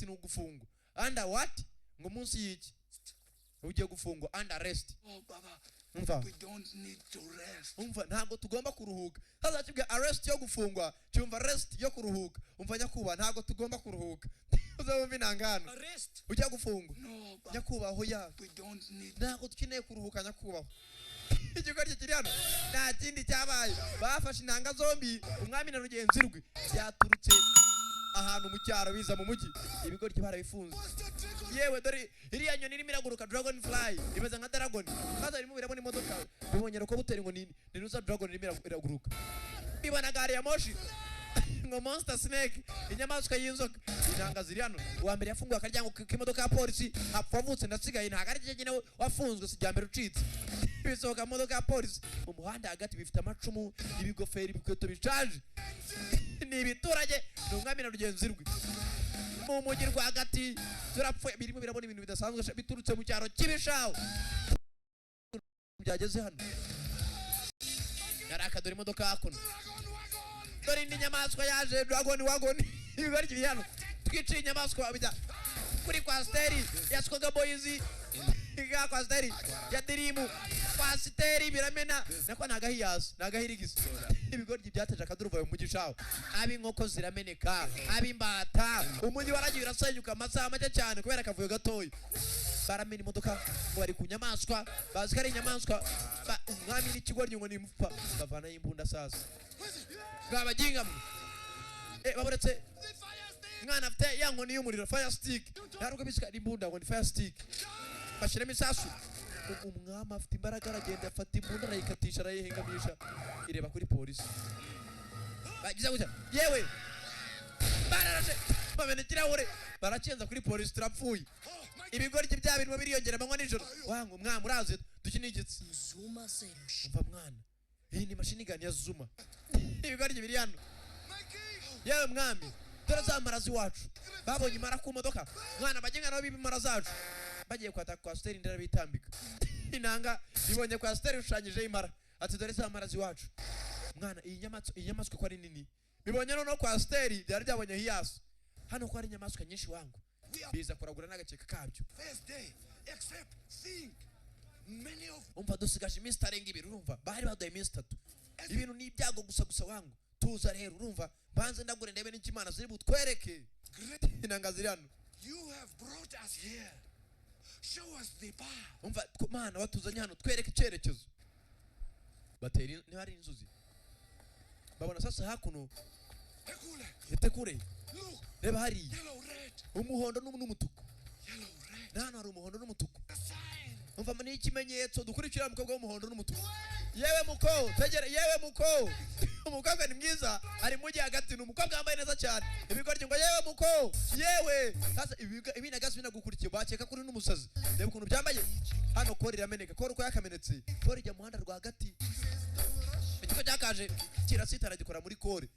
arrest ni ugufungwa. Under what? Ngo munsi yiki ugiye gufungwa under arrest. Baba, we don't need to rest. Ntago tugomba kuruhuka. Sasa kibwe arrest yo gufungwa, cyumva arrest yo kuruhuka. Nyakuba ntago tugomba kuruhuka. Uzabumva inangano. Arrest. Ujya gufungwa. No, Baba. Nyakuba hoya. We don't need. Ntago dukeneye kuruhuka nyakuba. Igikoryo kiri hano nta kindi cyabaye. Bafashe intanga zombi umwami na rugenzi rwe byaturutse ahantu mu cyaro biza mu mujyi. Ibigoryi barabifunze. Yewe dore iriya nyoni irimo iraguruka dragonfly imeze nka dragon. Kaza irimo birabona imodoka. Bibonyera ko buteri ngo ni nuza dragon irimo iraguruka. Bibona gari ya moshi ngo monster snake inyamaswa y'inzoka. Intanga ziri hano. Uwa mbere yafunguye akaryango k'imodoka ya polisi apfavutse ndasigaye ntago ari cyenyine wafunzwe sijyambere ucitse. Bisohoka imodoka ya polisi mu muhanda hagati bifite amacumu ibigoferi ibikweto bicaje. Ni ibiturage n'umwami na rugenzi rwe mu mujyi rwagati turapfuye birimo birabona ibintu bidasanzwe biturutse mu cyaro kibishaho byageze hano. Yaraka dore imodoka hakuno dore indi nyamaswa yaje dragon wagon ibigari kiri hano twiciye inyamaswa bijya kuri kwasteri ya Skoga Boys iga kwasteri ya Dirimu kwasteri biramena nako nagahirigise ibigoryi byateje akaduruvayo mu gishaho abi nkoko zirameneka abi mbata umujyi waragiye urasenyuka amasaha make cyane kubera kavuyo gatoyi. Baramena imodoka ngo bari ku nyamaswa bazi ko ari inyamaswa umwami n'ikigoryi ngo nimupfa bavana y'imbunda sasa ngabaginga baburetse mwana afite yankoni y'umuriro fire stick naruko bisika imbunda ngo ni fire stick bashiremo isasu. Umwami afite imbaraga aragenda afata imbunda arayikatisha arayihengamisha ireba kuri polisi bagize gutya yewe bararashe bamene kirahure baracenza kuri polisi turapfuye. Ibigoryi byabirimo biriyongera amanywa nijoro. Wangu umwami uraze dukinigitse Zuma Serushi. umva mwana iyi ni machine gun ya Zuma. Ibigoryi biri hano yewe mwami dore za marazi wacu babonye imara ku modoka mwana bagenga nabo bibimara zacu bagiye kwataka kwa steri ndera bitambika. Inanga ibonye kwa steri ushanyije imara ati dore za marazi wacu mwana iyi nyamaswa ko ari nini. Bibonye no kwa steri byari byabonye hiyasi hano ko ari nyamaswa nyinshi wangu biza kuragura n'agakeka kabyo. First day, except think many of umva dusigaje iminsi itarenga ibiri urumva bari baduye iminsi 3 ibintu ni ibyago gusa wangu tuza rero urumva banze ndagure ndebe n'ikimana ziri butwereke inanga ziri hano. You have brought us here. Show us the path. Umva mana watuzanye hano twereke icyerekezo. Bateri ni hari inzuzi babona sasa hakuno Etekure Look, reba hari yellow red, umuhondo n'umutuku. yellow red. Nana hari umuhondo n'umutuku. The sign. Umva mani ikimenyetso dukurikira umukobwa w'umuhondo n'umutuku. Yewe muko tegere yewe muko umukobwa ni mwiza ari mujyi hagati n'umukobwa wambaye neza cyane. Ibigoryi ngo yewe muko yewe sasa ibi nagasi binagukurikiye bakeka kuri n'umusazi. Reba ukuntu byambaye hano kori irameneka kori uko yakamenetse kori jya muhanda rwagati. Igiko cyakaje kirasitara gikora muri kore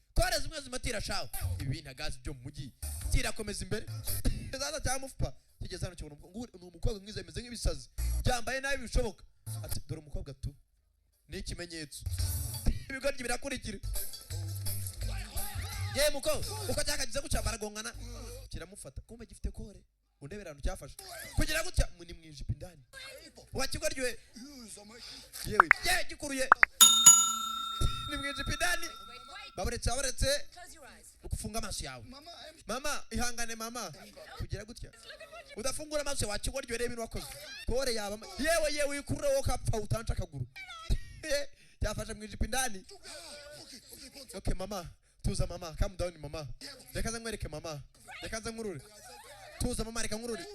zimwe zimatira shaho ibi nagazi byo mu mujyi kirakomeza imbere zaza cyamufupa kigeze hano cyubona ni umukobwa mwiza imeze nk'ibisazi byambaye nabi bishoboka ati dore umukobwa tu ni ikimenyetso. Ibigoryi birakurikira ye muko uko cyakagize gucyambara gongana kiramufata kumbe gifite kore undeberano cyafashe kugira gutya muni mwijipa indani wakigoryiwe yewe ye gikuruye ni mwijipa indani baburetse ukufunga amaso yawe. Mama ihangane mama kugira gutya udafungura amaso wakigoryiwe reba ibintu wakoze kore yaba yewe ikurura wo kapfa utanca akaguru cyafashe mwijipa indani. Okay mama tuza mama calm down mama reka nkwereke mama reka nkurure tuza mama reka nkurure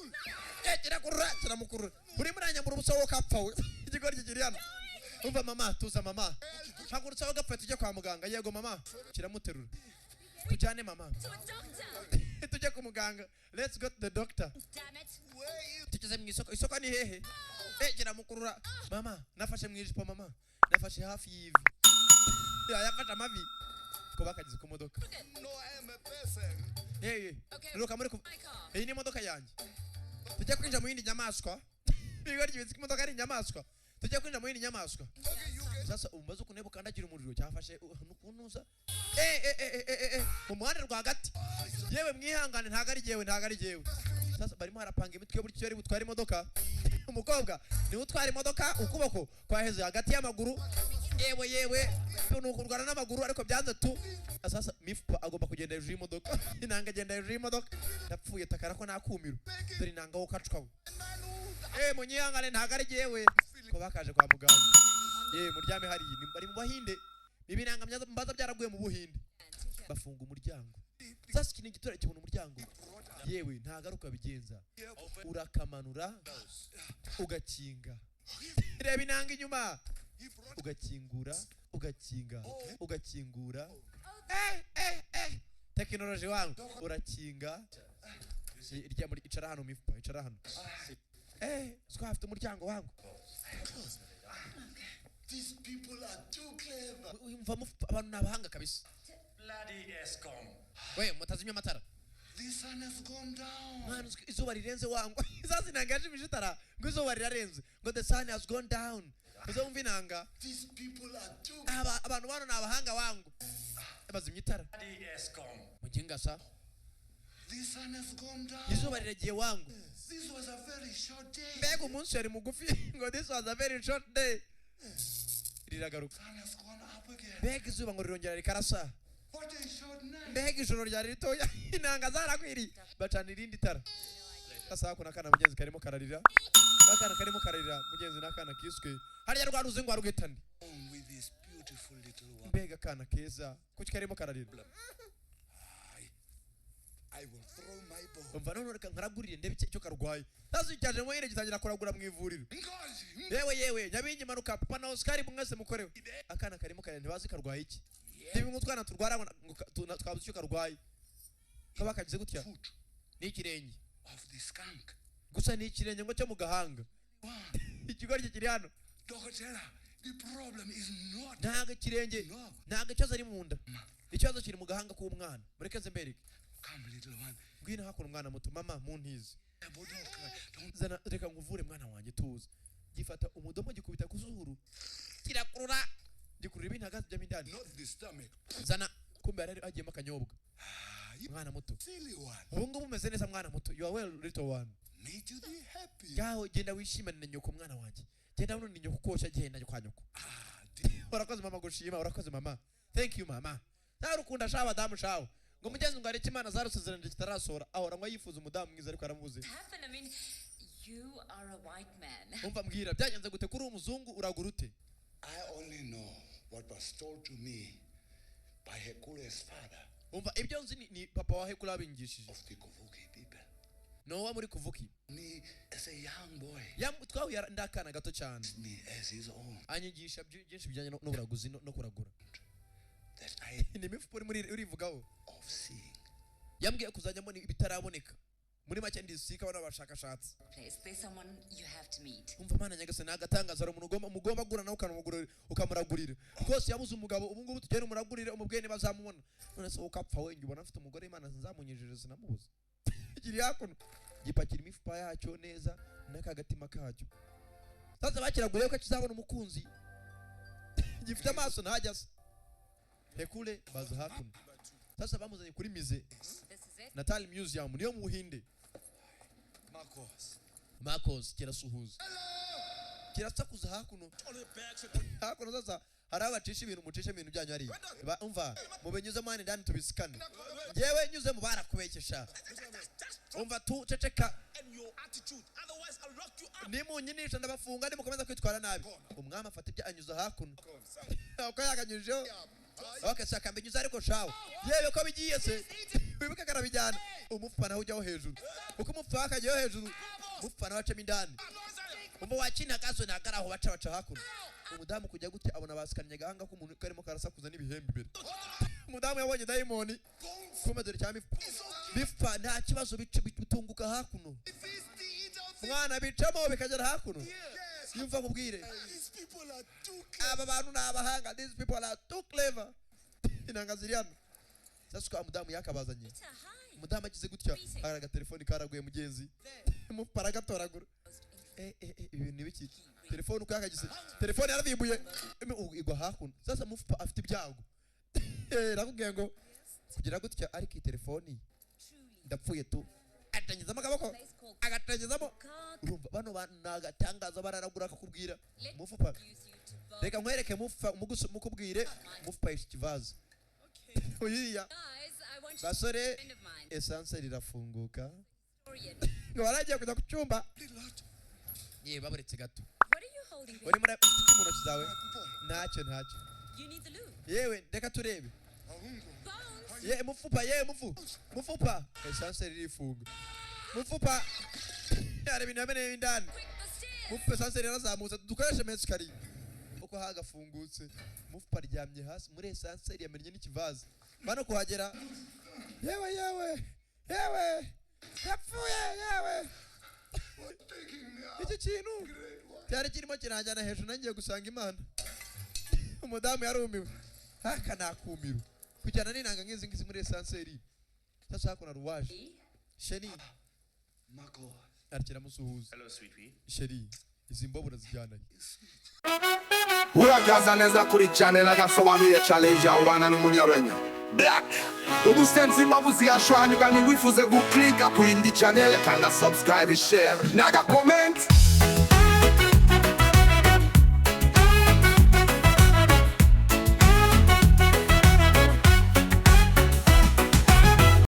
kirakurura kiramukurura uri muranyambura ubusa wo kapfa we igigoryi kiri hano. Umva mama tuza mama hagurutsa ho gapfa tujye kwa muganga. Yego mama kiramuterura tujyane mama tujye ku muganga. Let's go to the doctor. Tugeze mu isoko ni hehe kiramukurura mama nafashe mwijipo mama nafashe hafi yivi yafashe amavi ko bakagize ku modoka. No, I am a person. Ruka muri iyi ni modoka yanjye tujye kwinjira mu yindi nyamaswa. Bigoryi biziki modoka ari inyamaswa tujye kwinjira mu yindi nyamaswa. Okay, you get sasa umbaza ukunebo kandagira umuriro cyafashe nukunuza mu muhanda rwagati yewe mwihangane ntago ari jewe sasa barimo harapanga imitwe yo buri cyo ari butwara imodoka umukobwa ni utwara imodoka ukuboko kwaheze hagati y'amaguru yewe nukurwana n'amaguru ariko byanze tu sasa mifupa agomba kugenda hejuru y'imodoka inanga agenda hejuru y'imodoka yapfuye takara ko nakumiro dore inanga wo kacwaho munyihangane ntago ari jewe ko bakaje kwa muganga muryame hari ni bari mu Bahinde ibinanga mbaza byaraguye mu Buhinde bafunga umuryango sasa kintu gitora kibona umuryango yewe ntagaruka bigenza urakamanura ugakinga reba inanga inyuma ugakingura technology wangu urakinga irya muri icara hano mifupa icara hano twafite umuryango wangu. These people are too clever. Abantu nabahanga kabisa. Bloody Escom. We mutazimya amatara. The sun has gone down. Man, izuba rirenze wangu. Sasa nangaje mishitara ngo izuba rirarenze. Ngo the sun has gone down. Uzumva inanga. These people are too abantu bano nabahanga wangu. Bazimya itara. Bloody Escom. Mujinga sa. The sun has gone down. Izuba riragiye wangu. This was a very short day. Mbega umunsi yari mugufi ngo this was a very short day. Riragaruka. Sun has gone up again. Mbega izuba ngo rirongera rikarasa. What a short night. Mbega ijoro ryari ritoya inanga zarakwiri bacana irindi tara. Sasa kuna kana mugenzi karimo kararira. Akana karimo kararira mugenzi nakana kiswe. Hariya rwaruze ngo arugitani. With this beautiful little one. Mbega kana keza kuki karimo kararira. I will throw my ball. Umva none reka nkaragurire ndebe cyo karwaye. Sasa cyaje mu yire gitangira kuragura mu ivuriro. Yewe nyabingi manuka papa na Oscar mwese mukorewe. Akana karimo kararira ntibazi karwaye iki. Nibi ngutwana turwara twabuze cyo karwaye. Kaba kagize gutya. Ni ikirenge Of the skunk. gusa ni ikirenge ngo cyo mu gahanga. Ikigori kiri hano. Doctor, the problem is not. Ntaga kirenge. Ntaga cyaza ari mu nda. Icyazo kiri mu gahanga k'umwana. Mureke nze mbereke. Come little one. Ngwino hakuno mwana muto mama muntize. Don't Zana reka nguvure mwana wanjye tuza. Gifata umudomo gikubita kuzuru. Kirakurura. Gikurura ibintu hagati bya mindani. not the stomach. Zana kumbe ari agiyemo akanyobwa. Mwana muto. Silly one. Ubu ngubu umeze neza mwana muto. You are well little one. Made you be happy. Gaho genda wishimane na nyoko mwana wanjye. Genda uno ni nyoko kosha genda kwa nyoko. Urakoze mama gushima urakoze mama. Thank you mama. Narukunda shawa damu shawo. Ngo mugenzi ngo areke imana zarusezeranje kitarasora ahora ngo yifuza umudamu mwiza ariko aramubuze. I mean, you are a white man. Umva mbwira byagenze gute kuri umuzungu uragurute. I only know what was told to me by Hekule's father. Umva ibyo nzi ni papa wa Hekula abingishije. Of the Kuvuki people. No wa muri Kuvuki. Me as a young boy. Twahuye ndakana gato cyane. Me as his own. Anyigisha byinshi bijyanye no buraguzi no kuragura. That I Ni mifupo muri urivugaho. of seeing. Yambwiye kuzajya mbona ibitaraboneka. Muri make ndisika bana bashakashatsi. Please, there's someone you have to meet. Umva mana nyagase nagatangaza ari umuntu ugomba gura nawe ukamuragurira. Rwose yabuze umugabo ubu ngubu tugere umuragurire umubwiye niba azamubona. None se ukapfa we ubona afite umugore Imana nzamunyejeje sinamubuze. Kiri hakuno gipakira imifupa yacyo neza n'akagatima kacyo. Sasa bakiraguriye ko kizabona umukunzi. Gifite amaso ntajya se. Hekule baza hakuno. Sasa bamuzanye kuri mize. This is it. Natal Museum niyo mu Buhinde. Marcos kirasuhuza. Kirasakuza hakuno. Hakuno sasa hari abacisha ibintu mucisha ibintu byanyu ari. Umva mubenyuze mani ndani tubisikane. Yewe nyuze mu barakubekesha. Umva tu ceceka. And your attitude, otherwise I'll lock you up. Nimunyinisha ndabafunga mukomeza kwitwara nabi. Umwami afata ibyo anyuza hakuno. Uko yaganyujeho. Okay, saka mbenyuza ariko shawo. Yewe ko bigiye se. Wibuka karabijyana. Umupfa naho ujyaho hejuru. Uko umupfa akajyaho hejuru. Umupfa naho acamo indani. Umva wakina gazo nagaraho baca hakuno. Umudamu kujya gute abona basikanye gahanga ko umuntu karimo karasakuza n'ibihembe imbere. Umudamu yabonye daimoni. Komedore cyane bifa nta kibazo bitunguka hakuno. Mwana bicamo bikagera hakuno. Yumva kubwire. These people are too clever. Aba bantu nabahanga. These people are too clever. Inanga ziriano. Sasa kwa umudamu yakabazanye. Umudamu agize gutya araga telefoni karaguye mugenzi. Mupara gatoragura. ibintu nibiki telefone uko yakagize telefone yaravimbuye igwa hakuno sasa mufupa afite ibyago nakubwiye ngo kugira gutya ariko iyi telefoni ndapfuye tu atangizamo akaboko agatangizamo urumva bano nagatangaza bararagura akakubwira mufupa reka nkwereke mufupa mukubwire mufupa ikivazo oyiya basore essence rirafunguka ngo baragiye kujya ku cyumba ye baburetse gato uri muri iki mu ntoki zawe ntacyo yewe reka turebe ye mufupa mufupa essence ririfunga mufupa yari ibintu yameneye indani mufupa essence rirazamutse dukoreshe menshi kari uko hagafungutse mufupa ryamye hasi muri essence yamenye n'ikivazo bano kuhagera yewe yapfuye yewe iki kintu cyari kirimo kiranjyana hejuru nangiye gusanga Imana umudamu yarumiwe haka nakumiro kujyana n'inanga nk'izi muri esanseri sasa hako na ruwaje sheri Marco. arakira musuhuza Hello, sweetie. sheri izi mbobura zijyana Urakaza neza kuri channel agasobanuye challenge ya wana n'umunyarwenya Black ubusenzi mabuzi yashwanyuka ni wifuze guklika kuri indi channel kanda subscribe share naga comment